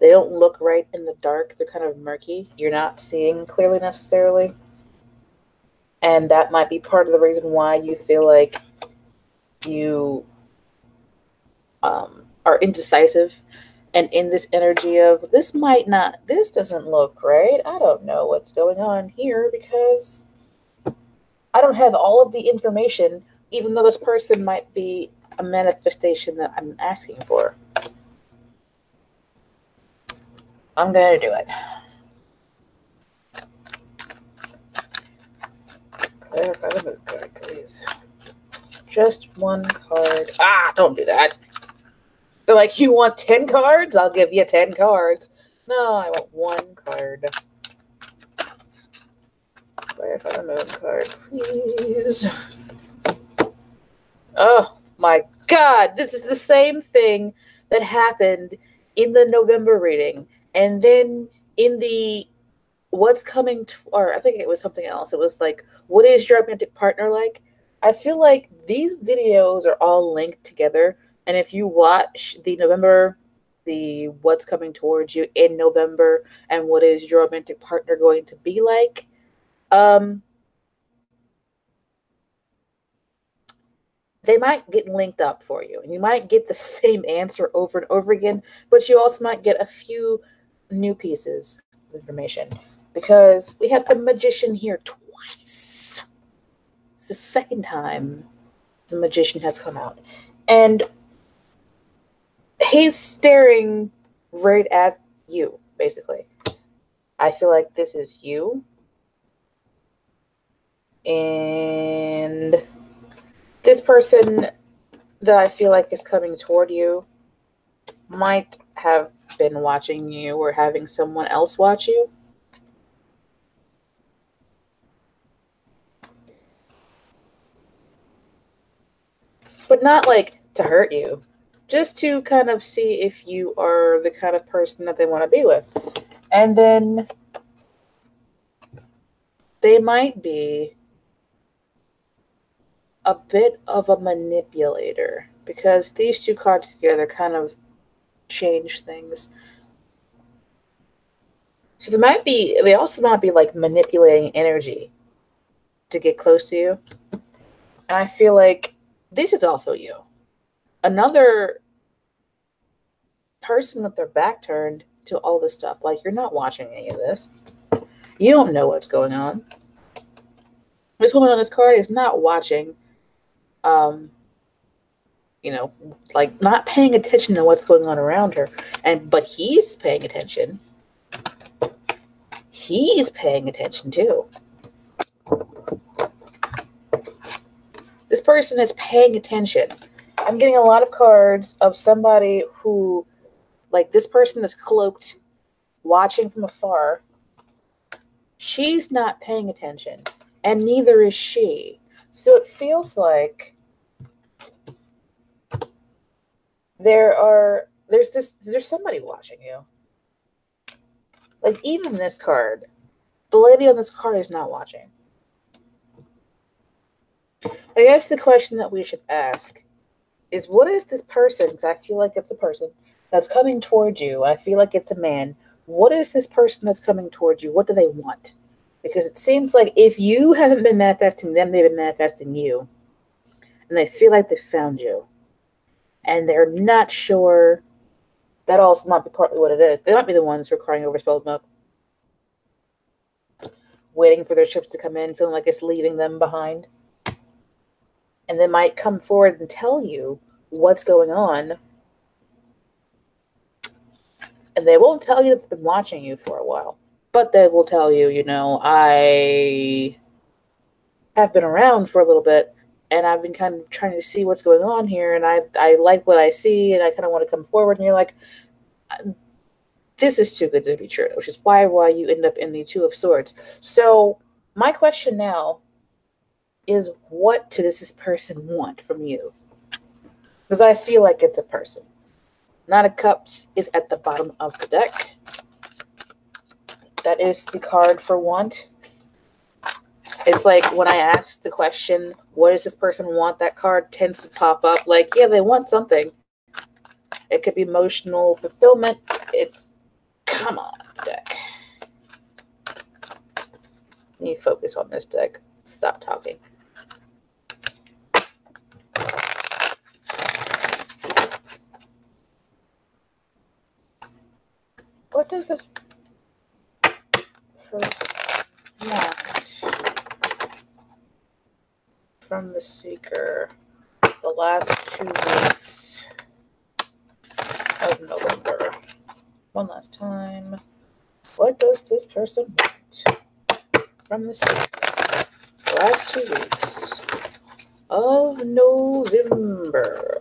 they don't look right in the dark. They're kind of murky. You're not seeing clearly necessarily. And that might be part of the reason why you feel like you are indecisive and in this energy of, this doesn't look right. I don't know what's going on here because I don't have all of the information even though this person might be a manifestation that I'm asking for. I'm going to do it. Clarify the mood card, please. Just one card. Ah, don't do that. They're like, you want 10 cards? I'll give you 10 cards. No, I want one card. Clarify the mood card, please. Oh my God, this is the same thing that happened in the November reading. And then in the what's coming to, or I think it was something else. It was like, what is your romantic partner like? I feel like these videos are all linked together. And if you watch the November, the what's coming towards you in November and what is your romantic partner going to be like, they might get linked up for you. And you might get the same answer over and over again, but you also might get a few new pieces of information. Because we have the Magician here twice. It's the second time the Magician has come out. And he's staring right at you, basically. I feel like this is you. And this person that I feel like is coming toward you might have been watching you or having someone else watch you. But not like to hurt you, just to kind of see if you are the kind of person that they want to be with. And then they might be a bit of a manipulator, because these two cards together kind of change things. So they also might be like manipulating energy to get close to you. And I feel like this is also you. Another person with their back turned to all this stuff. Like, you're not watching any of this. You don't know what's going on. This woman on this card is not watching, like not paying attention to what's going on around her. But he's paying attention. He's paying attention too. This person is paying attention. I'm getting a lot of cards of somebody who, like this person that's cloaked, watching from afar. She's not paying attention, and neither is she. So it feels like there's somebody watching you. Like, even this card, the lady on this card is not watching. I guess the question that we should ask is, what is this person, because I feel like it's a person that's coming towards you. I feel like it's a man. What is this person that's coming towards you? What do they want? Because it seems like if you haven't been manifesting them, they've been manifesting you. And they feel like they found you. And they're not sure. That also might be partly what it is. They might be the ones who are crying over spilled milk, waiting for their ships to come in, feeling like it's leaving them behind. And they might come forward and tell you what's going on. And they won't tell you that they've been watching you for a while. But they will tell you, I have been around for a little bit, and I've been kind of trying to see what's going on here, and I like what I see, and I kind of want to come forward. And you're like, this is too good to be true, which is why you end up in the Two of Swords. So my question now is, what does this person want from you? Because I feel like it's a person. Nine of Cups is at the bottom of the deck. That is the card for want. It's like when I ask the question, what does this person want? That card tends to pop up like, yeah, they want something. It could be emotional fulfillment. Come on, deck. You need to focus on this deck. Stop talking. What does this person want from the seeker. The last 2 weeks of November. One last time. What does this person want from the seeker? The last 2 weeks of November.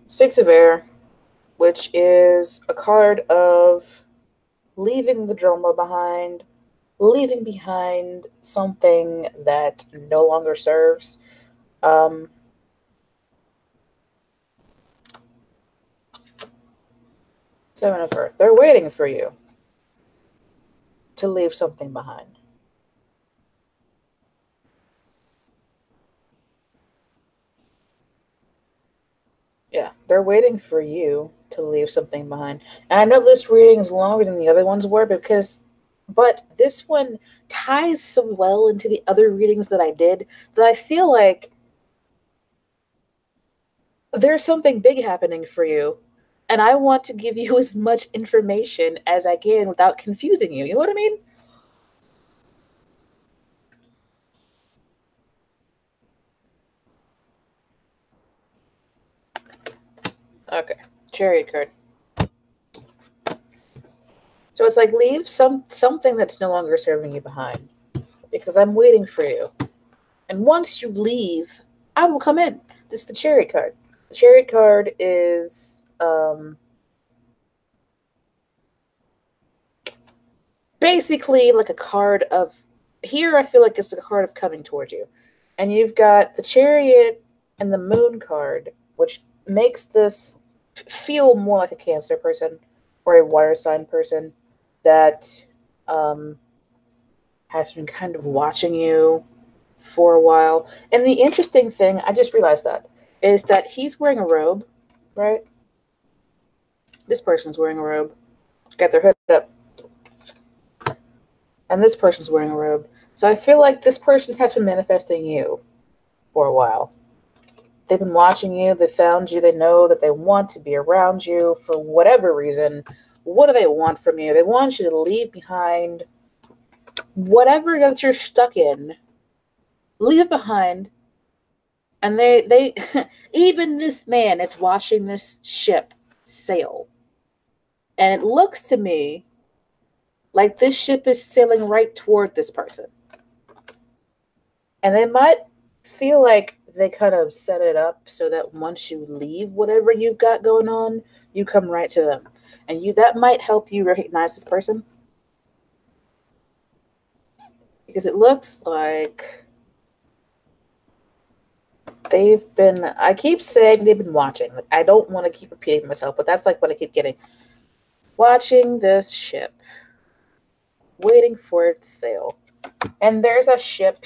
Six of Air, which is a card of leaving the drama behind, leaving behind something that no longer serves. Seven of Earth. They're waiting for you to leave something behind. Yeah, they're waiting for you to leave something behind. And I know this reading is longer than the other ones were but this one ties so well into the other readings that I did that I feel like there's something big happening for you. And I want to give you as much information as I can without confusing you. You know what I mean? Okay, Chariot card. So it's like leave something that's no longer serving you behind, because I'm waiting for you. And once you leave, I will come in. This is the Chariot card. The Chariot card is basically like a card of, here I feel like it's a card of coming towards you. And you've got the Chariot and the Moon card, which makes this feel more like a Cancer person or a water sign person that has been kind of watching you for a while. And the interesting thing, I just realized that, is that he's wearing a robe, right? This person's wearing a robe. Got their hood up. And this person's wearing a robe. So I feel like this person has been manifesting you for a while. They've been watching you. They found you. They know that they want to be around you for whatever reason. What do they want from you? They want you to leave behind whatever that you're stuck in. Leave it behind. And they even this man that's watching this ship sail. And it looks to me like this ship is sailing right toward this person. And they might feel like they kind of set it up so that once you leave whatever you've got going on, you come right to them. And that might help you recognize this person. Because it looks like I keep saying they've been watching. Like, I don't want to keep repeating myself, but that's like what I keep getting. Watching this ship. Waiting for it to sail. And there's a ship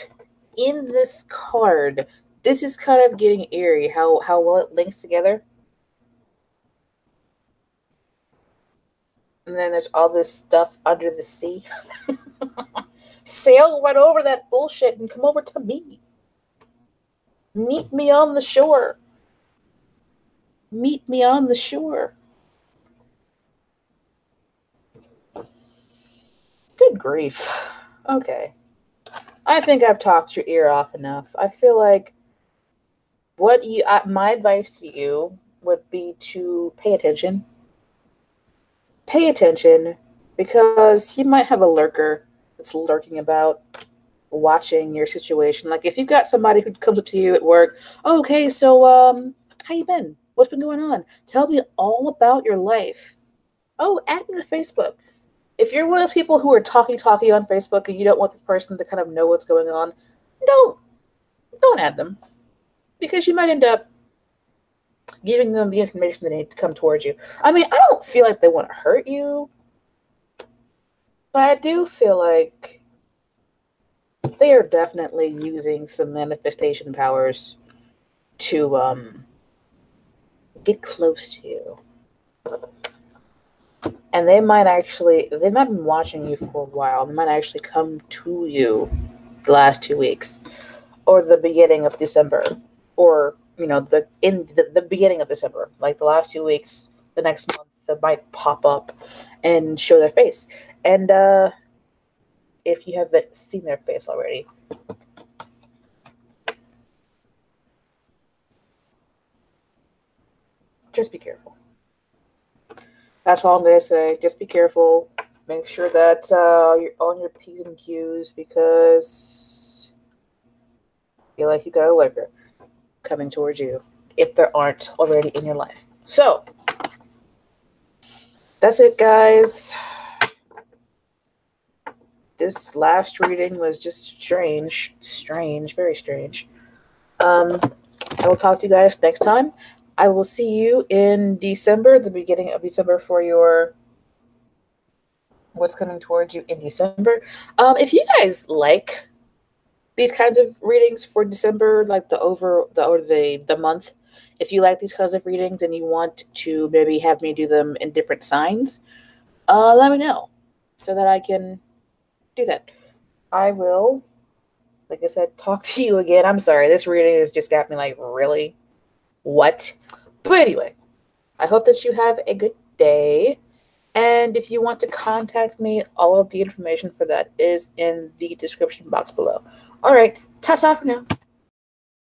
in this card. This is kind of getting eerie, how well it links together. And then there's all this stuff under the sea. Sail right over that bullshit and come over to me. Meet me on the shore. Meet me on the shore. Good grief. Okay. I think I've talked your ear off enough. I feel like my advice to you would be to pay attention. Pay attention, because you might have a lurker that's lurking about, watching your situation. Like if you've got somebody who comes up to you at work, oh, okay, so how you been? What's been going on? Tell me all about your life. Oh, add me on Facebook. If you're one of those people who are talky on Facebook and you don't want this person to kind of know what's going on, don't add them. Because you might end up giving them the information they need to come towards you. I mean, I don't feel like they want to hurt you, but I do feel like they are definitely using some manifestation powers to get close to you. And they might be watching you for a while. They might actually come to you the last 2 weeks, or the beginning of December, or the beginning of December, like the last 2 weeks, the next month, that might pop up and show their face. And if you haven't seen their face already, just be careful. That's all I'm going to say. Just be careful. Make sure that you're on your P's and Q's, because I feel like you got a lurker coming towards you if there aren't already in your life. So, that's it, guys. This last reading was just strange, very strange. I will talk to you guys next time. I will see you in December, the beginning of December, for your what's coming towards you in December. If you guys like these kinds of readings for December, like the month, if you like these kinds of readings and you want to maybe have me do them in different signs, let me know so that I can do that. I will, like I said, talk to you again. I'm sorry, this reading has just got me like, really? What? But anyway, I hope that you have a good day. And if you want to contact me, all of the information for that is in the description box below. All right, ta-ta for now.